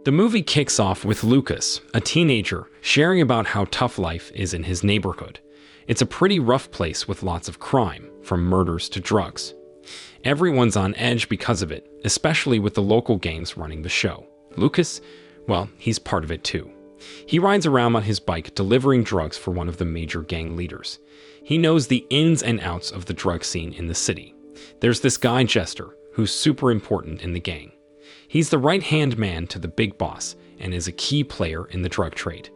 The movie kicks off with Lucas, a teenager, sharing about how tough life is in his neighborhood. It's a pretty rough place with lots of crime, from murders to drugs. Everyone's on edge because of it, especially with the local gangs running the show. Lucas, well, he's part of it too. He rides around on his bike delivering drugs for one of the major gang leaders. He knows the ins and outs of the drug scene in the city. There's this guy Jester, who's super important in the gang. He's the right-hand man to the big boss and is a key player in the drug trade.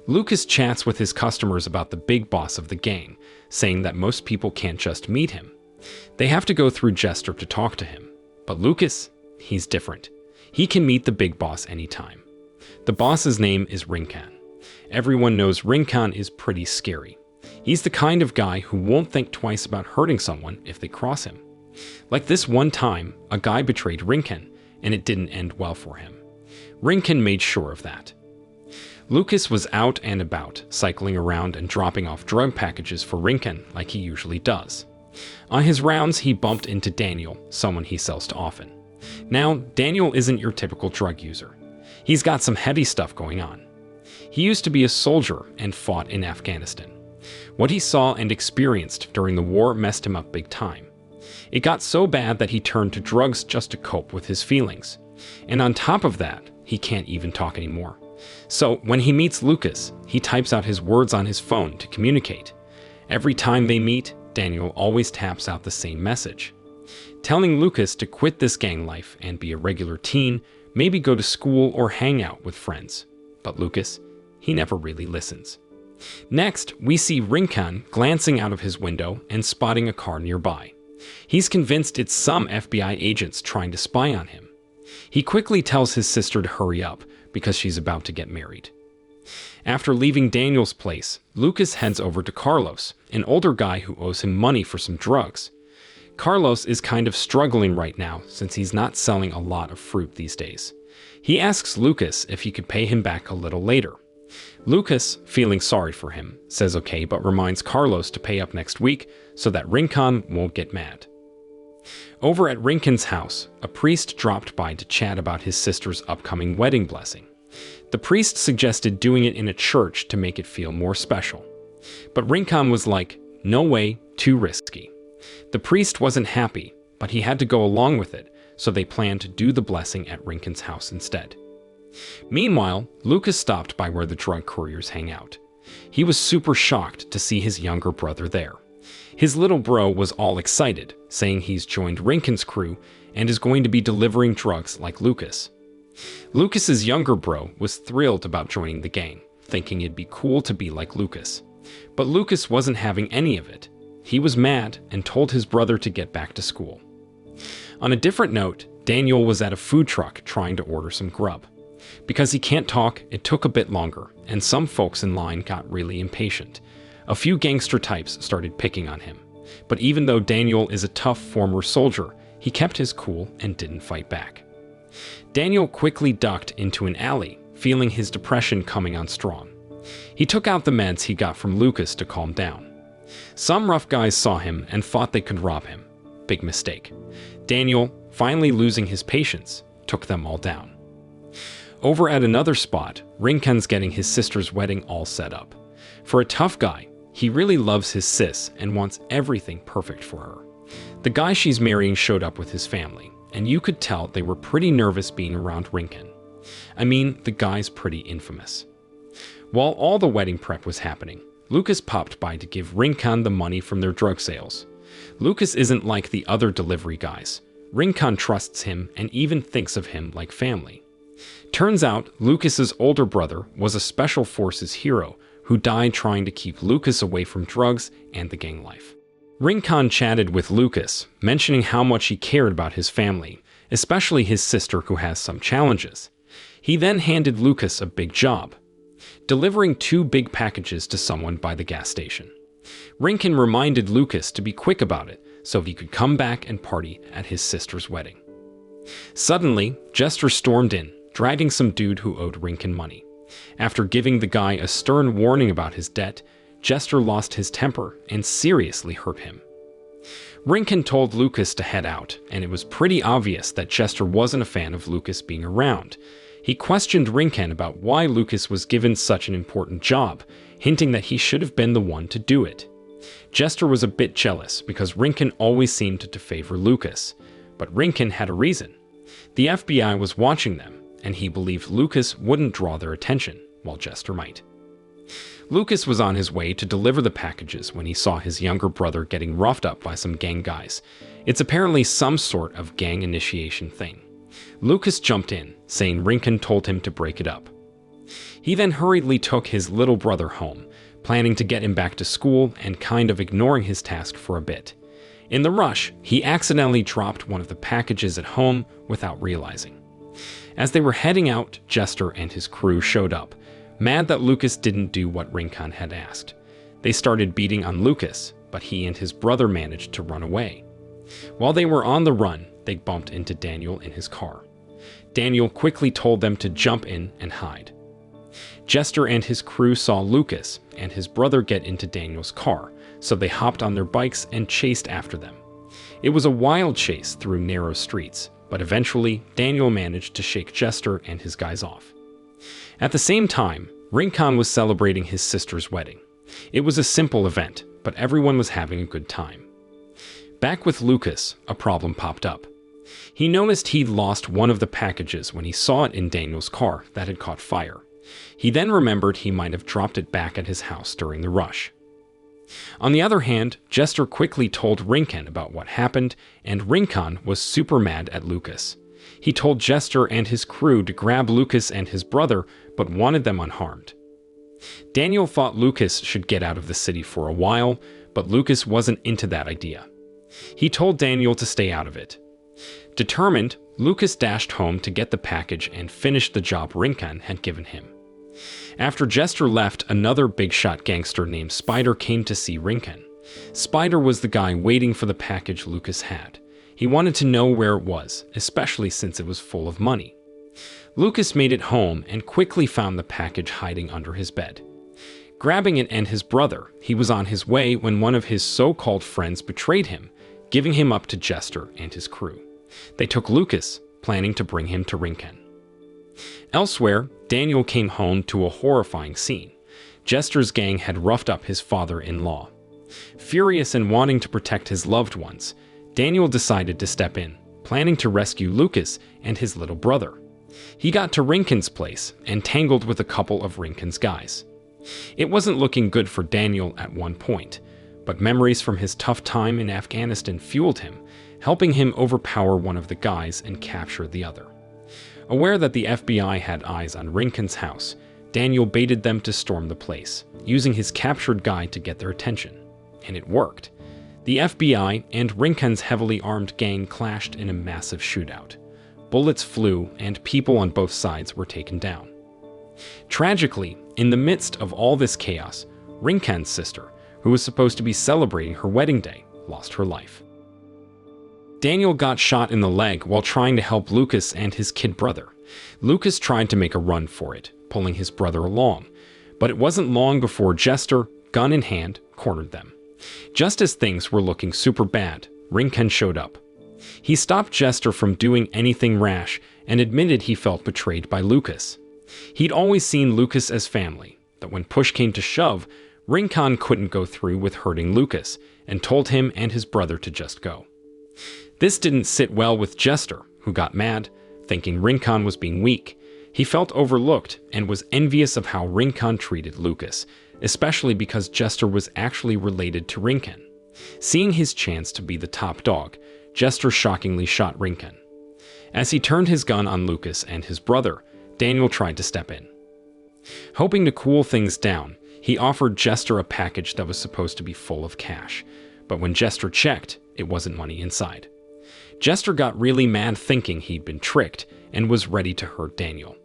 Lucas chats with his customers about the big boss of the gang, saying that most people can't just meet him. They have to go through Jester to talk to him. But Lucas, he's different. He can meet the big boss anytime. The boss's name is Rinkan. Everyone knows Rinkan is pretty scary. He's the kind of guy who won't think twice about hurting someone if they cross him. Like this one time, a guy betrayed Rinkan, and it didn't end well for him. Rinkan made sure of that. Lucas was out and about, cycling around and dropping off drug packages for Rinkan like he usually does. On his rounds, he bumped into Daniel, someone he sells to often. Now, Daniel isn't your typical drug user. He's got some heavy stuff going on. He used to be a soldier and fought in Afghanistan. What he saw and experienced during the war messed him up big time. It got so bad that he turned to drugs just to cope with his feelings. And on top of that, he can't even talk anymore. So when he meets Lucas, he types out his words on his phone to communicate. Every time they meet, Daniel always taps out the same message, telling Lucas to quit this gang life and be a regular teen, maybe go to school or hang out with friends. But Lucas, he never really listens. Next, we see Rinkan glancing out of his window and spotting a car nearby. He's convinced it's some FBI agents trying to spy on him. He quickly tells his sister to hurry up because she's about to get married. After leaving Daniel's place, Lucas heads over to Carlos, an older guy who owes him money for some drugs. Carlos is kind of struggling right now since he's not selling a lot of fruit these days. He asks Lucas if he could pay him back a little later. Lucas, feeling sorry for him, says okay but reminds Carlos to pay up next week so that Rinkan won't get mad. Over at Rinkan's house, a priest dropped by to chat about his sister's upcoming wedding blessing. The priest suggested doing it in a church to make it feel more special. But Rinkan was like, no way, too risky. The priest wasn't happy, but he had to go along with it, so they planned to do the blessing at Rinkan's house instead. Meanwhile, Lucas stopped by where the drug couriers hang out. He was super shocked to see his younger brother there. His little bro was all excited, saying he's joined Rinkan's crew and is going to be delivering drugs like Lucas. Lucas's younger bro was thrilled about joining the gang, thinking it'd be cool to be like Lucas. But Lucas wasn't having any of it. He was mad and told his brother to get back to school. On a different note, Daniel was at a food truck trying to order some grub. Because he can't talk, it took a bit longer, and some folks in line got really impatient. A few gangster types started picking on him. But even though Daniel is a tough former soldier, he kept his cool and didn't fight back. Daniel quickly ducked into an alley, feeling his depression coming on strong. He took out the meds he got from Lucas to calm down. Some rough guys saw him and thought they could rob him. Big mistake. Daniel, finally losing his patience, took them all down. Over at another spot, Rinkan's getting his sister's wedding all set up. For a tough guy, he really loves his sis and wants everything perfect for her. The guy she's marrying showed up with his family, and you could tell they were pretty nervous being around Rinkan. I mean, the guy's pretty infamous. While all the wedding prep was happening, Lucas popped by to give Rinkan the money from their drug sales. Lucas isn't like the other delivery guys. Rinkan trusts him and even thinks of him like family. Turns out, Lucas's older brother was a special forces hero who died trying to keep Lucas away from drugs and the gang life. Rinkan chatted with Lucas, mentioning how much he cared about his family, especially his sister who has some challenges. He then handed Lucas a big job, delivering 2 big packages to someone by the gas station. Rinkan reminded Lucas to be quick about it so he could come back and party at his sister's wedding. Suddenly, Jester stormed in, dragging some dude who owed Rinkan money. After giving the guy a stern warning about his debt, Jester lost his temper and seriously hurt him. Rinkan told Lucas to head out, and it was pretty obvious that Jester wasn't a fan of Lucas being around. He questioned Rincon about why Lucas was given such an important job, hinting that he should have been the one to do it. Jester was a bit jealous because Rincon always seemed to favor Lucas, but Rincon had a reason. The FBI was watching them, and he believed Lucas wouldn't draw their attention, while Jester might. Lucas was on his way to deliver the packages when he saw his younger brother getting roughed up by some gang guys. It's apparently some sort of gang initiation thing. Lucas jumped in, saying Rincon told him to break it up. He then hurriedly took his little brother home, planning to get him back to school and kind of ignoring his task for a bit. In the rush, he accidentally dropped one of the packages at home without realizing. As they were heading out, Jester and his crew showed up, mad that Lucas didn't do what Rincon had asked. They started beating on Lucas, but he and his brother managed to run away. While they were on the run, they bumped into Daniel in his car. Daniel quickly told them to jump in and hide. Jester and his crew saw Lucas and his brother get into Daniel's car, so they hopped on their bikes and chased after them. It was a wild chase through narrow streets, but eventually Daniel managed to shake Jester and his guys off. At the same time, Rincon was celebrating his sister's wedding. It was a simple event, but everyone was having a good time. Back with Lucas, a problem popped up. He noticed he'd lost one of the packages when he saw it in Daniel's car that had caught fire. He then remembered he might have dropped it back at his house during the rush. On the other hand, Jester quickly told Rincon about what happened, and Rincon was super mad at Lucas. He told Jester and his crew to grab Lucas and his brother, but wanted them unharmed. Daniel thought Lucas should get out of the city for a while, but Lucas wasn't into that idea. He told Daniel to stay out of it. Determined, Lucas dashed home to get the package and finish the job Rincon had given him. After Jester left, another big-shot gangster named Spider came to see Rincon. Spider was the guy waiting for the package Lucas had. He wanted to know where it was, especially since it was full of money. Lucas made it home and quickly found the package hiding under his bed. Grabbing it and his brother, he was on his way when one of his so-called friends betrayed him, giving him up to Jester and his crew. They took Lucas, planning to bring him to Rincon. Elsewhere, Daniel came home to a horrifying scene. Jester's gang had roughed up his father-in-law. Furious and wanting to protect his loved ones, Daniel decided to step in, planning to rescue Lucas and his little brother. He got to Rincon's place and tangled with a couple of Rincon's guys. It wasn't looking good for Daniel at one point, but memories from his tough time in Afghanistan fueled him, helping him overpower one of the guys and capture the other. Aware that the FBI had eyes on Rincon's house, Daniel baited them to storm the place, using his captured guy to get their attention. And it worked. The FBI and Rincon's heavily armed gang clashed in a massive shootout. Bullets flew, and people on both sides were taken down. Tragically, in the midst of all this chaos, Rincon's sister, who was supposed to be celebrating her wedding day, lost her life. Daniel got shot in the leg while trying to help Lucas and his kid brother. Lucas tried to make a run for it, pulling his brother along, but it wasn't long before Jester, gun in hand, cornered them. Just as things were looking super bad, Rincon showed up. He stopped Jester from doing anything rash and admitted he felt betrayed by Lucas. He'd always seen Lucas as family, but when push came to shove, Rincon couldn't go through with hurting Lucas and told him and his brother to just go. This didn't sit well with Jester, who got mad, thinking Rincon was being weak. He felt overlooked and was envious of how Rincon treated Lucas, especially because Jester was actually related to Rincon. Seeing his chance to be the top dog, Jester shockingly shot Rincon. As he turned his gun on Lucas and his brother, Daniel tried to step in. Hoping to cool things down, he offered Jester a package that was supposed to be full of cash, but when Jester checked, it wasn't money inside. Jester got really mad thinking he'd been tricked and was ready to hurt Daniel.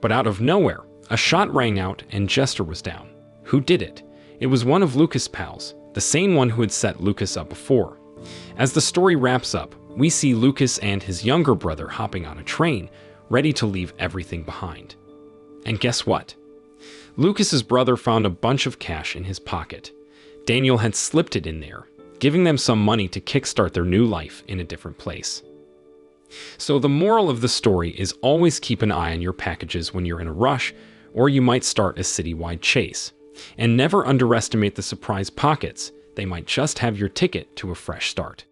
But out of nowhere, a shot rang out and Jester was down. Who did it? It was one of Lucas' pals, the same one who had set Lucas up before. As the story wraps up, we see Lucas and his younger brother hopping on a train, ready to leave everything behind. And guess what? Lucas's brother found a bunch of cash in his pocket. Daniel had slipped it in there, giving them some money to kickstart their new life in a different place. So the moral of the story is always keep an eye on your packages when you're in a rush, or you might start a citywide chase. And never underestimate the surprise pockets. They might just have your ticket to a fresh start.